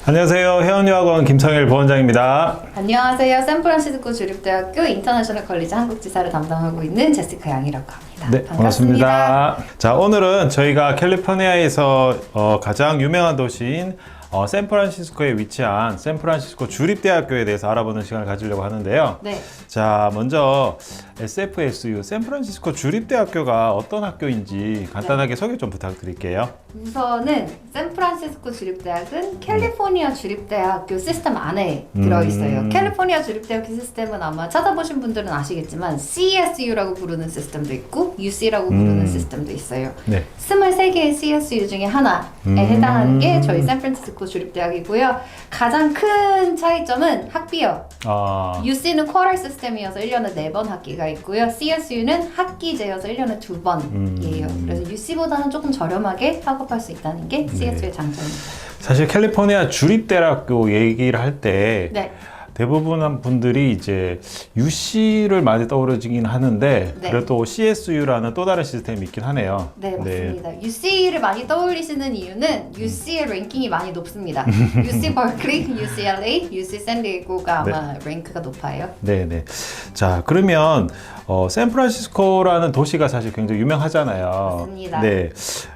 안녕하세요. 해운여학원 김성일 부원장입니다. 안녕하세요. 샌프란시스코 주립대학교 인터내셔널 컬리지 한국지사를 담당하고 있는 제시카 양이라고 합니다. 네, 반갑습니다. 자, 오늘은 저희가 캘리포니아에서 가장 유명한 도시인 샌프란시스코에 위치한 샌프란시스코 주립대학교에 대해서 알아보는 시간을 가지려고 하는데요. 네. 자, 먼저 SFSU 샌프란시스코 주립대학교가 어떤 학교인지 간단하게 소개 좀 부탁드릴게요. 우선은 샌프란시스코 주립대학은 캘리포니아 주립대학교 시스템 안에 들어있어요. 캘리포니아 주립대학교 시스템은 아마 찾아보신 분들은 아시겠지만 CSU라고 부르는 시스템도 있고 UC라고 부르는 시스템도 있어요. 네. 23개의 CSU 중에 하나에 해당하는 게 저희 샌프란시스코 주립대학이고요. 가장 큰 차이점은 학비요. UC는 쿼터 시스템이어서 1년에 4번 학기가 있고요. CSU는 학기제여서 1년에 2번이에요. 그래서 UC보다는 조금 저렴하게 학업할 수 있다는 게 CSU의 장점입니다. 사실 캘리포니아 주립대학교 얘기를 할 때 네. 대부분 분들이 이제 UC를 많이 떠오르긴 하는데 네. 그래도 CSU라는 또 다른 시스템이 있긴 하네요. 네, 맞습니다. UC를 많이 떠올리시는 이유는 UC의 랭킹이 많이 높습니다. UC 버클리, UCLA, UC 샌디에고가 아마 랭크가 높아요. 네네. 자, 그러면 샌프란시스코라는 도시가 사실 굉장히 유명하잖아요. 맞습니다. 네.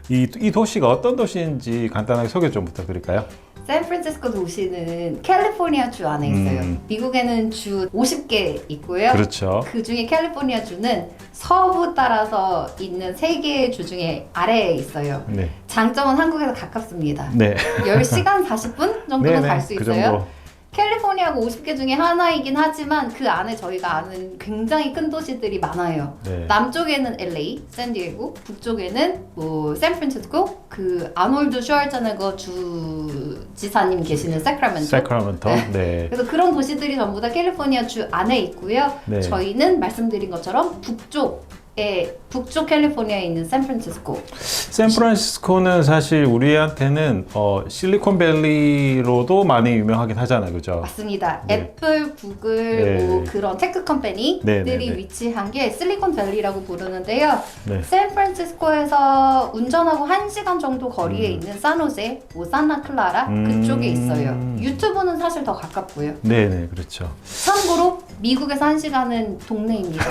이 도시가 어떤 도시인지 간단하게 소개 좀 부탁드릴까요? 샌프란시스코 도시는 캘리포니아 주 안에 있어요. 미국에는 주 50개 있고요. 그렇죠. 그 중에 캘리포니아 주는 서부 따라서 있는 3개의 주 중에 아래에 있어요. 네. 장점은 한국에서 가깝습니다. 네. 10시간 40분 정도는 갈 수 그 있어요. 정도. 캘리포니아가 50개 중에 하나이긴 하지만 그 안에 저희가 아는 굉장히 큰 도시들이 많아요. 네. 남쪽에는 LA, 샌디에고, 북쪽에는 뭐 샌프란시스코, 그 아놀드 슈왈제네거 주지사님 계시는 세크라멘토. 네. 그래서 그런 도시들이 전부 다 캘리포니아 주 안에 있고요. 네. 저희는 말씀드린 것처럼 북쪽 캘리포니아에 있는 샌프란시스코. 샌프란시스코는 사실 우리한테는 실리콘밸리로도 많이 유명하긴 하잖아요, 그죠? 맞습니다. 네. 애플, 구글, 네. 뭐 그런 테크 컴퍼니들이 네, 네, 네. 위치한 게 실리콘밸리라고 부르는데요. 네. 샌프란시스코에서 운전하고 1시간 정도 거리에 있는 산호세, 뭐 산타클라라 그쪽에 있어요. 유튜브는 사실 더 가깝고요. 네네, 그렇죠. 참고로 미국에서 1시간은 동네입니다.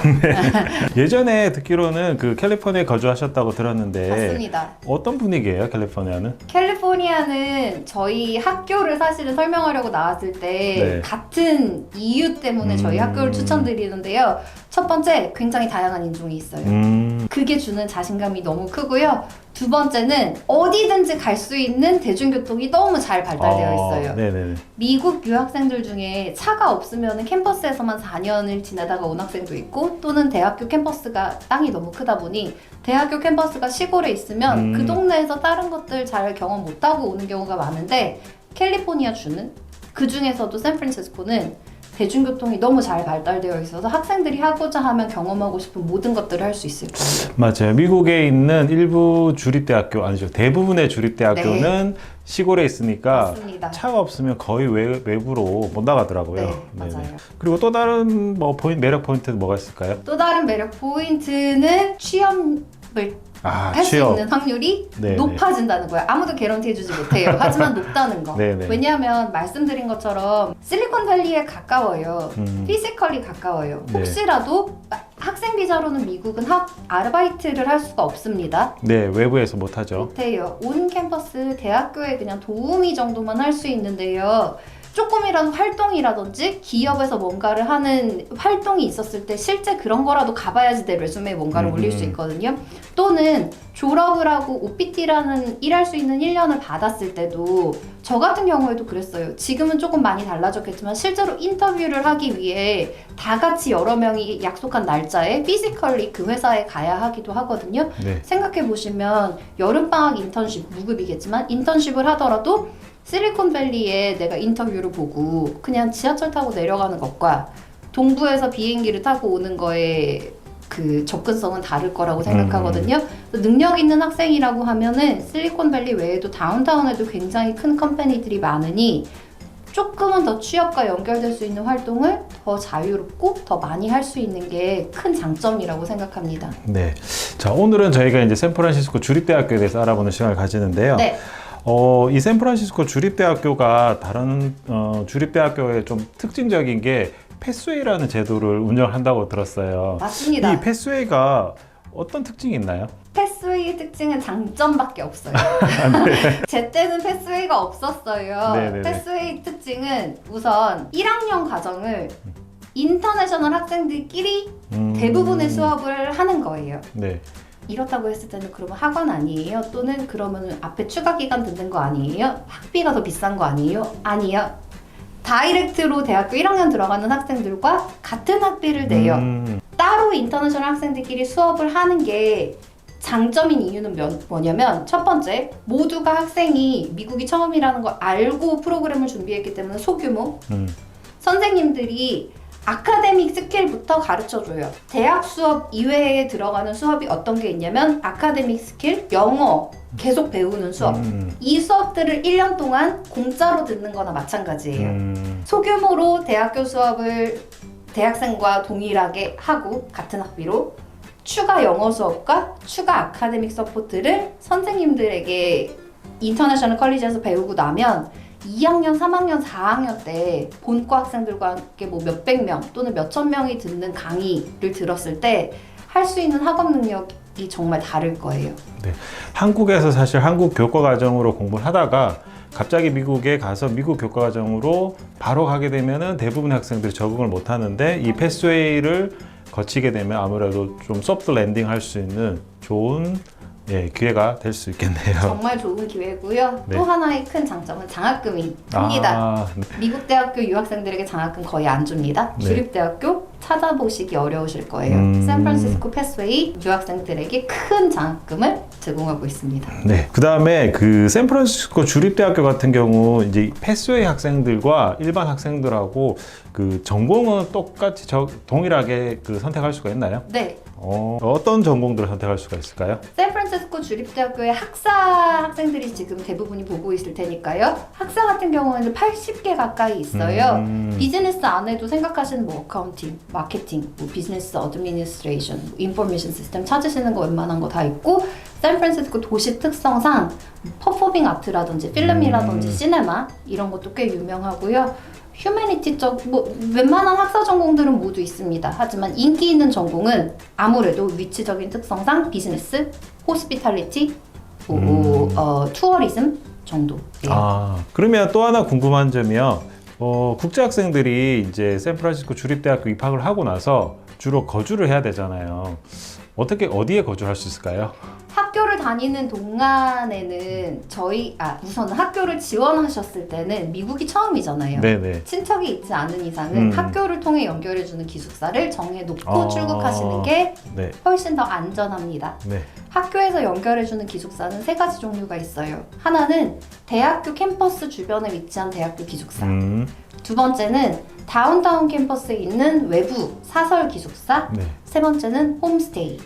예전에 듣기로는 그 캘리포니아에 거주하셨다고 들었는데 맞습니다. 어떤 분위기예요, 캘리포니아는? 캘리포니아는 저희 학교를 사실은 설명하려고 나왔을 때 네. 같은 이유 때문에 저희 학교를 추천드리는데요. 첫 번째, 굉장히 다양한 인종이 있어요. 그게 주는 자신감이 너무 크고요. 두 번째는 어디든지 갈 수 있는 대중교통이 너무 잘 발달되어 있어요. 네네네. 미국 유학생들 중에 차가 없으면 캠퍼스에서만 4년을 지내다가 온 학생도 있고 또는 대학교 캠퍼스가 땅이 너무 크다 보니 대학교 캠퍼스가 시골에 있으면 그 동네에서 다른 것들 잘 경험 못하고 오는 경우가 많은데 캘리포니아 주는 그 중에서도 샌프란시스코는 대중교통이 너무 잘 발달되어 있어서 학생들이 하고자 하면 경험하고 싶은 모든 것들을 할 수 있을 거예요. 맞아요. 미국에 있는 일부 주립대학교, 아니죠. 대부분의 주립대학교는 시골에 있으니까 맞습니다. 차가 차가 없으면 거의 외부로 못 나가더라고요. 네, 네네. 맞아요. 그리고 또 다른 매력 포인트는 뭐가 있을까요? 또 다른 매력 포인트는 취업을 할 수 취업. 있는 확률이 네네. 높아진다는 거예요. 아무도 개런티 해주지 못해요. 하지만 높다는 거. 네네. 왜냐하면 말씀드린 것처럼 실리콘밸리에 가까워요. 피지컬리 가까워요. 네. 혹시라도 학생 비자로는 미국은 아르바이트를 할 수가 없습니다. 네, 외부에서 못하죠. 못해요. 온 캠퍼스 대학교에 그냥 도우미 정도만 할 수 있는데요. 조금이라도 활동이라든지 기업에서 뭔가를 하는 활동이 있었을 때 실제 그런 거라도 가봐야지 내 레주메에 뭔가를 올릴 수 있거든요. 또는 졸업을 하고 OPT라는 일할 수 있는 1년을 받았을 때도 저 같은 경우에도 그랬어요. 지금은 조금 많이 달라졌겠지만 실제로 인터뷰를 하기 위해 다 같이 여러 명이 약속한 날짜에 피지컬리 그 회사에 가야 하기도 하거든요. 네. 생각해보시면 여름방학 인턴십, 무급이겠지만 인턴십을 하더라도 실리콘밸리에 내가 인터뷰를 보고 그냥 지하철 타고 내려가는 것과 동부에서 비행기를 타고 오는 거에 그 접근성은 다를 거라고 생각하거든요. 능력 있는 학생이라고 하면은 실리콘밸리 외에도 다운타운에도 굉장히 큰 컴퍼니들이 많으니 조금은 더 취업과 연결될 수 있는 활동을 더 자유롭고 더 많이 할 수 있는 게 큰 장점이라고 생각합니다. 네. 자, 오늘은 저희가 이제 샌프란시스코 주립대학교에 대해서 알아보는 시간을 가지는데요. 네. 이 샌프란시스코 주립대학교가 다른 주립대학교의 좀 특징적인 게 패스웨이라는 제도를 운영한다고 들었어요. 맞습니다. 이 패스웨이가 어떤 특징이 있나요? 패스웨이의 특징은 장점밖에 없어요. 제 때는 패스웨이가 없었어요. 네네네. 패스웨이 특징은 우선 1학년 과정을 인터내셔널 학생들끼리 대부분의 수업을 하는 거예요. 네. 이렇다고 했을 때는 그러면 학원 아니에요? 또는 그러면 앞에 추가 기간 듣는 거 아니에요? 학비가 더 비싼 거 아니에요? 아니요. 다이렉트로 대학교 1학년 들어가는 학생들과 같은 학비를 내요. 따로 인터내셔널 학생들끼리 수업을 하는 게 장점인 이유는 뭐냐면 첫 번째, 모두가 학생이 미국이 처음이라는 걸 알고 프로그램을 준비했기 때문에 소규모 선생님들이 아카데믹 스킬부터 가르쳐줘요. 대학 수업 이외에 들어가는 수업이 어떤 게 있냐면 아카데믹 스킬, 영어 계속 배우는 수업. 이 수업들을 1년 동안 공짜로 듣는 거나 마찬가지예요. 소규모로 대학교 수업을 대학생과 동일하게 하고 같은 학비로 추가 영어 수업과 추가 아카데믹 서포트를 선생님들에게 인터내셔널 컬리지에서 배우고 나면 2학년, 3학년, 4학년 때 본과 학생들과 함께 뭐 몇백 명 또는 몇천 명이 듣는 강의를 들었을 때 할 수 있는 학업 능력이 정말 다를 거예요. 네. 한국에서 사실 한국 교과 과정으로 공부를 하다가 갑자기 미국에 가서 미국 교과 과정으로 바로 가게 되면은 대부분의 학생들이 적응을 못 하는데 이 패스웨이를 거치게 되면 아무래도 좀 소프트 랜딩 할 수 있는 좋은 기회가 될 수 있겠네요. 정말 좋은 기회고요. 네. 또 하나의 큰 장점은 장학금이 큽니다. 미국 대학교 유학생들에게 장학금 거의 안 줍니다. 네. 주립대학교 찾아보시기 어려우실 거예요. 샌프란시스코 패스웨이 유학생들에게 큰 장학금을 제공하고 있습니다. 네. 그 다음에 그 샌프란시스코 주립대학교 같은 경우 이제 패스웨이 학생들과 일반 학생들하고 그 전공은 똑같이 동일하게 그 선택할 수가 있나요? 네. 어떤 전공들을 선택할 수가 있을까요? 샌프란시스코 주립대학교의 학사 학생들이 지금 대부분이 보고 있을 테니까요. 학사 같은 경우에는 80개 가까이 있어요. 비즈니스 안에도 생각하시는 뭐 어카운팅, 마케팅, 뭐 비즈니스 어드미니스트레이션, 인포메이션 시스템 찾으시는 거 웬만한 거 다 있고 샌프란시스코 도시 특성상 퍼포밍 아트라든지 필름이라든지 시네마 이런 것도 꽤 유명하고요. 휴머니티 쪽, 뭐 웬만한 학사 전공들은 모두 있습니다. 하지만 인기 있는 전공은 아무래도 위치적인 특성상 비즈니스, 호스피탈리티, 투어리즘 정도. 네. 그러면 또 하나 궁금한 점이요. 국제 학생들이 이제 샌프란시스코 주립대학교 입학을 하고 나서 주로 거주를 해야 되잖아요. 어디에 거주할 수 있을까요? 학교를 다니는 동안에는 우선 학교를 지원하셨을 때는 미국이 처음이잖아요. 네네. 친척이 있지 않은 이상은 학교를 통해 연결해주는 기숙사를 정해놓고 출국하시는 게 네. 훨씬 더 안전합니다. 네. 학교에서 연결해주는 기숙사는 세 가지 종류가 있어요. 하나는 대학교 캠퍼스 주변에 위치한 대학교 기숙사. 두 번째는 다운타운 캠퍼스에 있는 외부 사설 기숙사. 네. 세 번째는 홈스테이.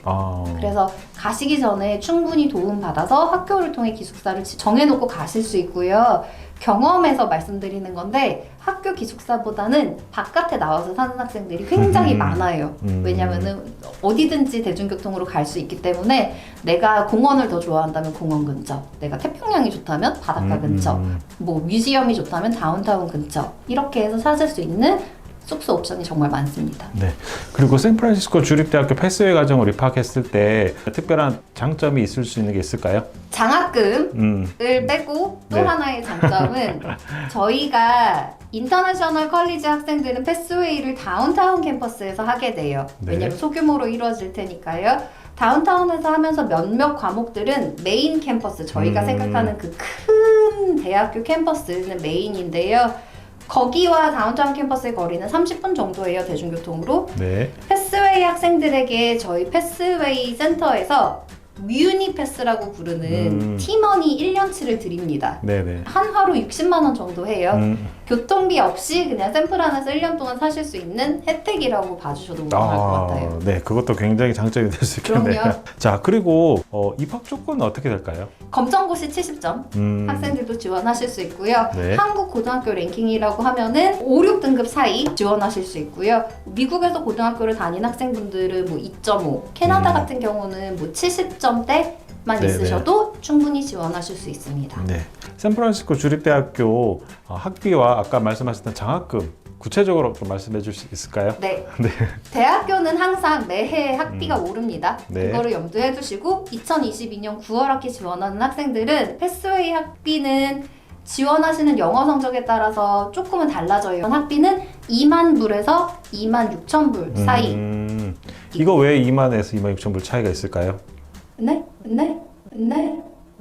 그래서 가시기 전에 충분히 도움받아서 학교를 통해 기숙사를 정해놓고 가실 수 있고요. 경험에서 말씀드리는 건데 학교 기숙사보다는 바깥에 나와서 사는 학생들이 굉장히 많아요. 왜냐면은 어디든지 대중교통으로 갈 수 있기 때문에 내가 공원을 더 좋아한다면 공원 근처, 내가 태평양이 좋다면 바닷가 근처, 뭐 뮤지엄이 좋다면 다운타운 근처 이렇게 해서 찾을 수 있는 숙소 옵션이 정말 많습니다. 네. 그리고 샌프란시스코 주립대학교 패스웨이 과정을 입학했을 때 특별한 장점이 있을 수 있는 게 있을까요? 장학금을 빼고 또 네. 하나의 장점은 저희가 인터내셔널 컬리지 학생들은 패스웨이를 다운타운 캠퍼스에서 하게 돼요. 네. 왜냐면 소규모로 이루어질 테니까요. 다운타운에서 하면서 몇몇 과목들은 메인 캠퍼스, 저희가 생각하는 그 큰 대학교 캠퍼스는 메인인데요. 거기와 다운타운 캠퍼스의 거리는 30분 정도예요, 대중교통으로. 네. 패스웨이 학생들에게 저희 패스웨이 센터에서 뮤니 패스라고 부르는 티머니 1년치를 드립니다. 네네. 한 하루 60만 원 정도 해요. 교통비 없이 그냥 샌프란에서 1년 동안 사실 수 있는 혜택이라고 봐주셔도 무방할 것 같아요. 네, 그것도 굉장히 장점이 될 수 있겠네요. 그럼요. 자, 그리고 입학 조건은 어떻게 될까요? 검정고시 70점 학생들도 지원하실 수 있고요. 네. 한국 고등학교 랭킹이라고 하면은 5, 6등급 사이 지원하실 수 있고요. 미국에서 고등학교를 다닌 학생분들은 뭐 2.5, 캐나다 같은 경우는 뭐 70점대 네네. 있으셔도 충분히 지원하실 수 있습니다. 네. 샌프란시스코 주립대학교 학비와 아까 말씀하셨던 장학금 구체적으로 좀 말씀해 줄 수 있을까요? 네. 네. 대학교는 항상 매해 학비가 오릅니다. 네. 그거를 염두에 두시고 2022년 9월 학기 지원하는 학생들은 패스웨이 학비는 지원하시는 영어 성적에 따라서 조금은 달라져요. 학비는 2만 불에서 2만 6천 불 사이. 이거 왜 2만에서 2만 6천 불 차이가 있을까요? 네?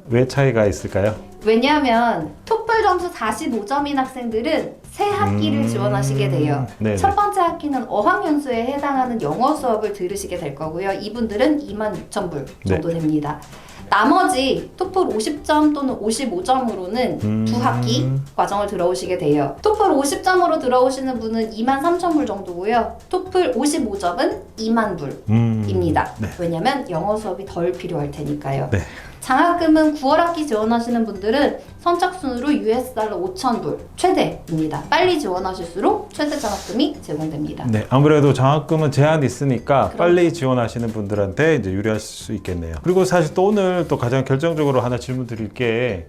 왜 차이가 있을까요? 왜냐하면 토플 점수 45점인 학생들은 새 학기를 지원하시게 돼요. 네네. 첫 번째 학기는 어학연수에 해당하는 영어 수업을 들으시게 될 거고요. 이분들은 26,000불 정도 됩니다. 나머지 토플 50점 또는 55점으로는 두 학기 과정을 들어오시게 돼요. 토플 50점으로 들어오시는 분은 23,000불 정도고요. 토플 55점은 2만 불입니다. 네. 왜냐면 영어 수업이 덜 필요할 테니까요. 네. 장학금은 9월 학기 지원하시는 분들은 선착순으로 US 달러 5,000불 최대입니다. 빨리 지원하실수록 최대 장학금이 제공됩니다. 네, 아무래도 장학금은 제한이 있으니까 그럼. 빨리 지원하시는 분들한테 이제 유리할 수 있겠네요. 그리고 사실 또 오늘 또 가장 결정적으로 하나 질문 드릴 게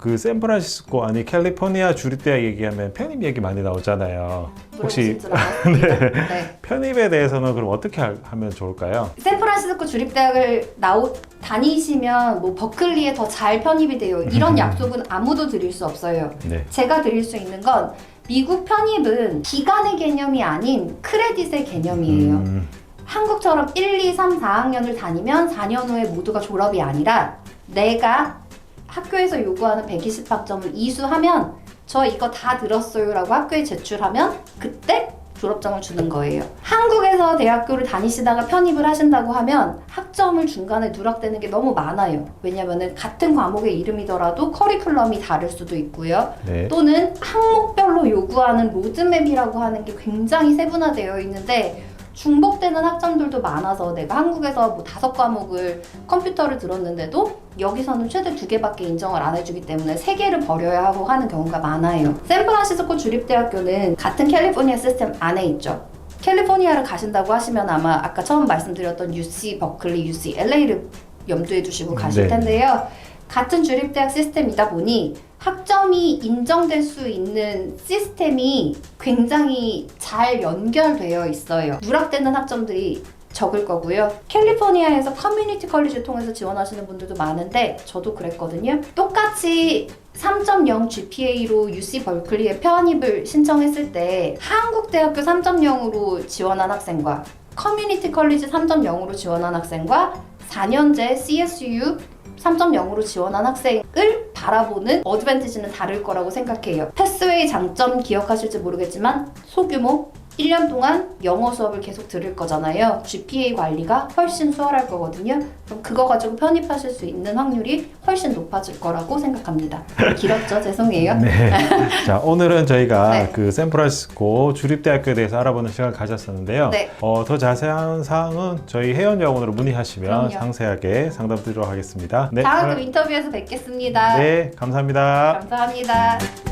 그 샌프란시스코 아니 캘리포니아 주립대학 얘기하면 편입 얘기 많이 나오잖아요. 혹시 물어보실 줄 알았습니다. 네. 편입에 대해서는 그럼 어떻게 하면 좋을까요? 샌프란시스코 주립대학을 다니시면 뭐 버클리에 더 잘 편입이 돼요. 이런 약속은 아무도 드릴 수 없어요. 네. 제가 드릴 수 있는 건 미국 편입은 기간의 개념이 아닌 크레딧의 개념이에요. 한국처럼 1, 2, 3, 4학년을 다니면 4년 후에 모두가 졸업이 아니라 내가 학교에서 요구하는 120학점을 이수하면 저 이거 다 들었어요 라고 학교에 제출하면 그때 졸업장을 주는 거예요. 한국에서 대학교를 다니시다가 편입을 하신다고 하면 학점을 중간에 누락되는 게 너무 많아요. 왜냐면은 같은 과목의 이름이더라도 커리큘럼이 다를 수도 있고요. 네. 또는 항목별로 요구하는 로드맵이라고 하는 게 굉장히 세분화되어 있는데 중복되는 학점들도 많아서 내가 한국에서 뭐 5과목을 컴퓨터를 들었는데도 여기서는 최대 2개밖에 인정을 안 해주기 때문에 3개를 버려야 하고 하는 경우가 많아요. 샌프란시스코 주립대학교는 같은 캘리포니아 시스템 안에 있죠. 캘리포니아를 가신다고 하시면 아마 아까 처음 말씀드렸던 UC 버클리, UC LA를 염두에 두시고 가실 네. 텐데요. 같은 주립대학 시스템이다 보니 학점이 인정될 수 있는 시스템이 굉장히 잘 연결되어 있어요. 누락되는 학점들이 적을 거고요. 캘리포니아에서 커뮤니티 컬리지 통해서 지원하시는 분들도 많은데 저도 그랬거든요. 똑같이 3.0 GPA로 UC 버클리에 편입을 신청했을 때 한국대학교 3.0으로 지원한 학생과 커뮤니티 컬리지 3.0으로 지원한 학생과 4년제 CSU 3.0으로 지원한 학생을 바라보는 어드밴티지는 다를 거라고 생각해요. 패스웨이 장점 기억하실지 모르겠지만 소규모 1년 동안 영어 수업을 계속 들을 거잖아요. GPA 관리가 훨씬 수월할 거거든요. 그럼 그거 가지고 편입하실 수 있는 확률이 훨씬 높아질 거라고 생각합니다. 길었죠? 죄송해요. 네. 자, 오늘은 저희가 네. 그 샌프란시스코 주립대학교에 대해서 알아보는 시간을 가졌었는데요. 네. 더 자세한 사항은 저희 혜연여학원으로 문의하시면 그럼요. 상세하게 상담 드리도록 하겠습니다. 네. 다음 인터뷰에서 뵙겠습니다. 네, 감사합니다. 감사합니다.